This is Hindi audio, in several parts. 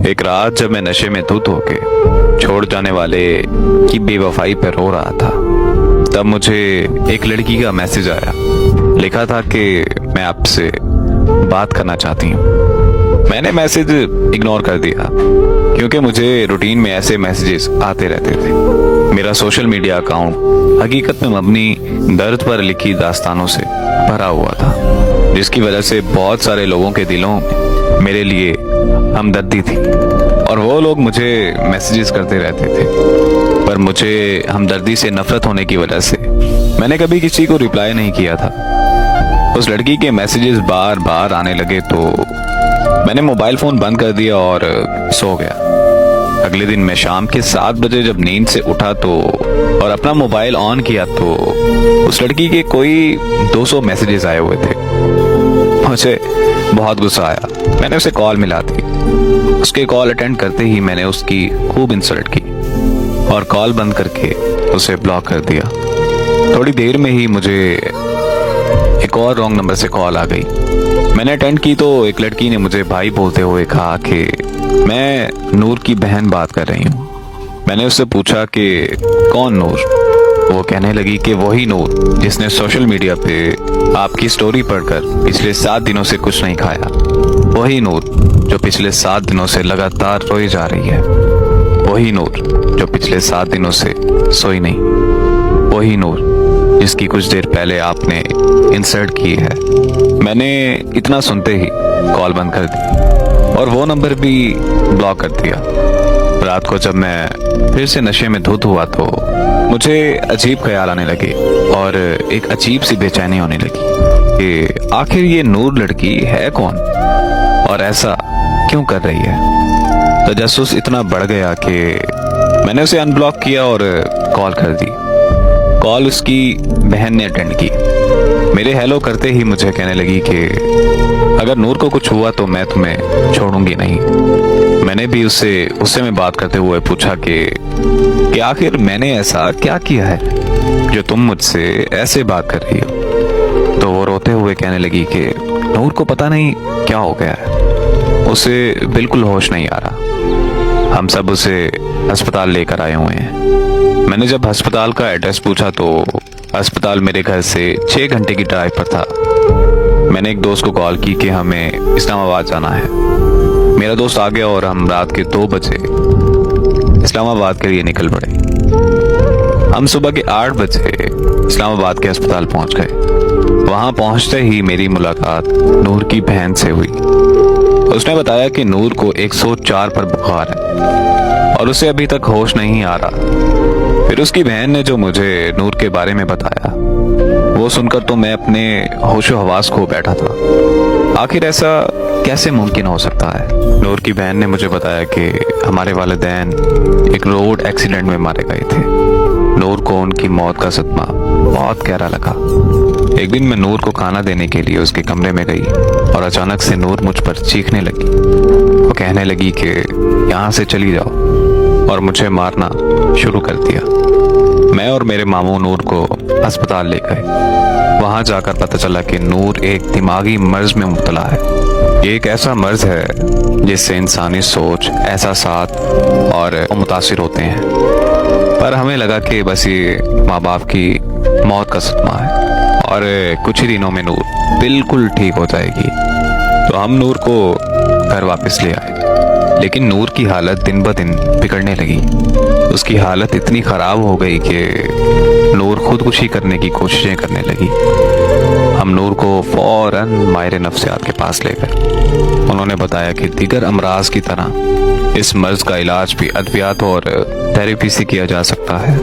एक रात जब मैं नशे में धुत होके छोड़ जाने वाले की बेवफाई पर रो रहा था, तब मुझे एक लड़की का मैसेज आया। लिखा था कि मैं आपसे बात करना चाहती हूँ। मैंने मैसेज इग्नोर कर दिया क्योंकि मुझे रूटीन में ऐसे मैसेजेस आते रहते थे। मेरा सोशल मीडिया अकाउंट हकीकत में मबनी दर्द पर लिखी दास्तानों से भरा हुआ था, जिसकी वजह से बहुत सारे लोगों के दिलों में मेरे लिए हमदर्दी थी और वो लोग मुझे मैसेजेस करते रहते थे। पर मुझे हमदर्दी से नफरत होने की वजह से मैंने कभी किसी को रिप्लाई नहीं किया था। उस लड़की के मैसेजेस बार बार आने लगे तो मैंने मोबाइल फोन बंद कर दिया और सो गया। अगले दिन मैं शाम के 7 बजे जब नींद से उठा तो और अपना मोबाइल ऑन किया तो उस लड़की के कोई 200 मैसेजेस आए हुए थे। मुझे बहुत गुस्सा आया। मैंने उसे कॉल मिला दी। उसके कॉल अटेंड करते ही मैंने उसकी खूब इंसल्ट की और कॉल बंद करके उसे ब्लॉक कर दिया। थोड़ी देर में ही मुझे एक और रॉन्ग नंबर से कॉल आ गई। मैंने अटेंड की तो एक लड़की ने मुझे भाई बोलते हुए कहा कि मैं नूर की बहन बात कर रही हूँ। मैंने उससे पूछा कि कौन नूर? वो कहने लगी कि वही नूर जिसने सोशल मीडिया पे आपकी स्टोरी पढ़कर पिछले 7 दिनों से कुछ नहीं खाया। वही नूर जो पिछले 7 दिनों से लगातार रोई जा रही है। वही नूर जो पिछले 7 दिनों से सोई नहीं। वही नूर जिसकी कुछ देर पहले आपने इंसल्ट की है। मैंने इतना सुनते ही कॉल बंद कर दी और वो नंबर भी ब्लॉक कर दिया। रात को जब मैं फिर से नशे में धुत हुआ तो मुझे अजीब ख्याल आने लगे और एक अजीब सी बेचैनी होने लगी कि आखिर ये नूर लड़की है कौन और ऐसा क्यों कर रही है। तजस्सुस इतना बढ़ गया कि मैंने उसे अनब्लॉक किया और कॉल कर दी। कॉल उसकी बहन ने अटेंड की। मेरे हेलो करते ही मुझे कहने लगी कि अगर नूर को कुछ हुआ तो मैं तुम्हें छोड़ूंगी नहीं। मैंने भी उससे में बात करते हुए पूछा कि आखिर मैंने ऐसा क्या किया है जो तुम मुझसे ऐसे बात कर रही हो। तो वो रोते हुए कहने लगी कि नूर को पता नहीं क्या हो गया है, उसे बिल्कुल होश नहीं आ रहा। हम सब उसे अस्पताल लेकर आए हुए हैं। मैंने जब अस्पताल का एड्रेस पूछा तो अस्पताल मेरे घर से 6 घंटे की ड्राइव पर था। मैंने एक दोस्त को कॉल की कि हमें इस्लामाबाद जाना है। मेरा दोस्त आ गया और हम रात के 2 बजे इस्लामाबाद के लिए निकल पड़े। हम सुबह के 8 बजे इस्लामाबाद के अस्पताल पहुंच गए। वहां पहुंचते ही मेरी मुलाकात नूर की बहन से हुई। उसने बताया कि नूर को 104 पर बुखार है और उसे अभी तक होश नहीं आ रहा। फिर उसकी बहन ने जो मुझे नूर के बारे में बताया वो सुनकर तो मैं अपने होशो हवास खो बैठा था। आखिर ऐसा कैसे मुमकिन हो सकता है। नूर की बहन ने मुझे बताया कि हमारे वालिदैन एक रोड एक्सीडेंट में मारे गए थे। नूर को उनकी मौत का सदमा बहुत गहरा लगा। एक दिन मैं नूर को खाना देने के लिए उसके कमरे में गई और अचानक से नूर मुझ पर चीखने लगी। वो कहने लगी कि यहाँ से चली जाओ और मुझे मारना शुरू कर दिया। मैं और मेरे मामू नूर को अस्पताल ले गए। वहां जाकर पता चला कि नूर एक दिमागी मर्ज में मुब्तला है। ये एक ऐसा मर्ज है जिससे इंसानी सोच, एहसासात और मुतासिर होते हैं। पर हमें लगा कि बस ये माँ बाप की मौत का सदमा है और कुछ ही दिनों में नूर बिल्कुल ठीक हो जाएगी। तो हम नूर को घर वापस ले आए, लेकिन नूर की हालत दिन ब दिन बिगड़ने लगी। उसकी हालत इतनी खराब हो गई कि नूर खुदकुशी करने की कोशिशें करने लगी। हम नूर को फौरन माहिर नफ्सियात के पास ले गए। उन्होंने बताया कि दीगर अमराज की तरह इस मर्ज का इलाज भी अद्वियात और थेरेपी से किया जा सकता है,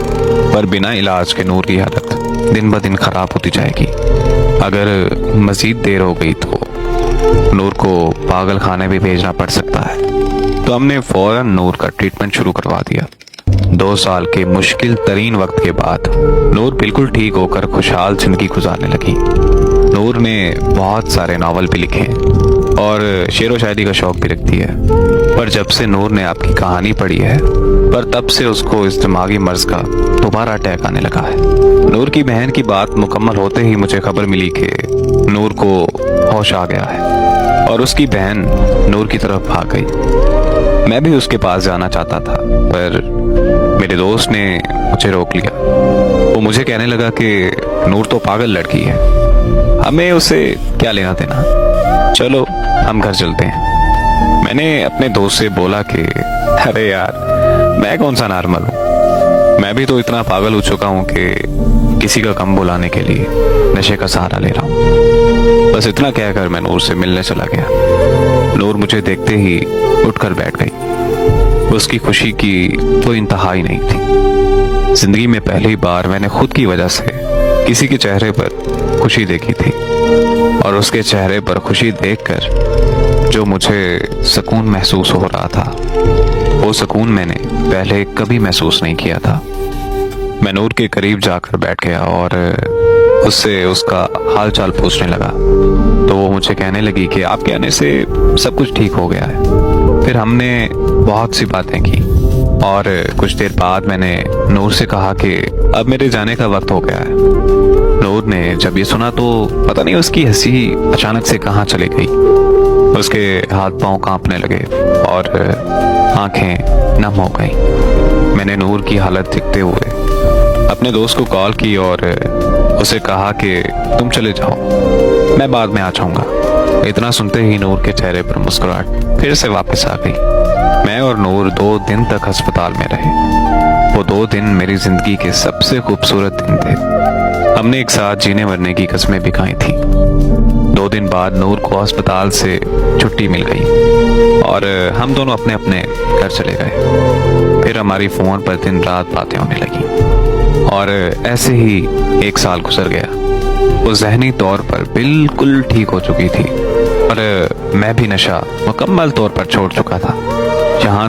पर बिना इलाज के नूर की हालत दिन ब दिन खराब होती जाएगी। अगर मजीद देर हो गई तो नूर को पागल खाने भी भेजना पड़ सकता है। तो हमने फौरन नूर का ट्रीटमेंट शुरू करवा दिया। 2 साल के मुश्किल तरीन वक्त के बाद नूर बिल्कुल ठीक होकर खुशहाल जिंदगी गुजारने लगी। नूर ने बहुत सारे नावल भी लिखे और शेर व शायरी का शौक भी रखती है। पर जब से नूर ने आपकी कहानी पढ़ी है, पर तब से उसको इस दिमागी मर्ज का दोबारा अटैक आने लगा है। नूर की बहन की बात मुकम्मल होते ही मुझे खबर मिली कि नूर को होश आ गया है और उसकी बहन नूर की तरफ भाग गई। मैं भी उसके पास जाना चाहता था, पर मेरे दोस्त ने मुझे रोक लिया। वो मुझे कहने लगा कि नूर तो पागल लड़की है, हमें उसे क्या लेना देना, चलो हम घर चलते हैं। मैंने अपने दोस्त से बोला कि अरे यार, मैं कौन सा नॉर्मल हूँ, मैं भी तो इतना पागल हो चुका हूँ कि किसी का कम बुलाने के लिए नशे का सहारा ले रहा हूँ। बस इतना कहकर मैं नूर से मिलने चला गया। नूर मुझे देखते ही उठकर बैठ गई। उसकी खुशी की कोई इंतहा ही नहीं थी। जिंदगी में पहली बार मैंने खुद की वजह से किसी के चेहरे पर खुशी देखी थी, और उसके चेहरे पर खुशी देखकर जो मुझे सुकून महसूस हो रहा था, वो सुकून मैंने पहले कभी महसूस नहीं किया था। मैं नूर के करीब जाकर बैठ गया और उससे उसका हाल चाल पूछने लगा, तो वो मुझे कहने लगी कि आपके आने से सब कुछ ठीक हो गया है। फिर हमने बहुत सी बातें की और कुछ देर बाद मैंने नूर से कहा कि अब मेरे जाने का वक्त हो गया है। नूर ने जब ये सुना तो पता नहीं उसकी हंसी अचानक से कहाँ चली गई। उसके हाथ पांव कांपने लगे और आंखें नम हो गईं। मैंने नूर की हालत देखते हुए अपने दोस्त को कॉल की और उसे कहा कि तुम चले जाओ, मैं बाद में आ जाऊंगा। इतना सुनते ही नूर के चेहरे पर मुस्कुराहट फिर से वापस आ गई। मैं और नूर 2 दिन तक अस्पताल में रहे। वो 2 दिन मेरी जिंदगी के सबसे खूबसूरत दिन थे। हमने एक साथ जीने मरने की कस्में भी खाई थी। 2 दिन बाद नूर को अस्पताल से छुट्टी मिल गई और हम दोनों अपने अपने घर चले गए। फिर हमारी फोन पर दिन रात बातें होने लगी और ऐसे ही 1 साल गुजर गया। वो ज़हनी तौर पर बिल्कुल ठीक हो चुकी थी और मैं भी नशा मुकम्मल तौर पर छोड़ चुका था। जहाँ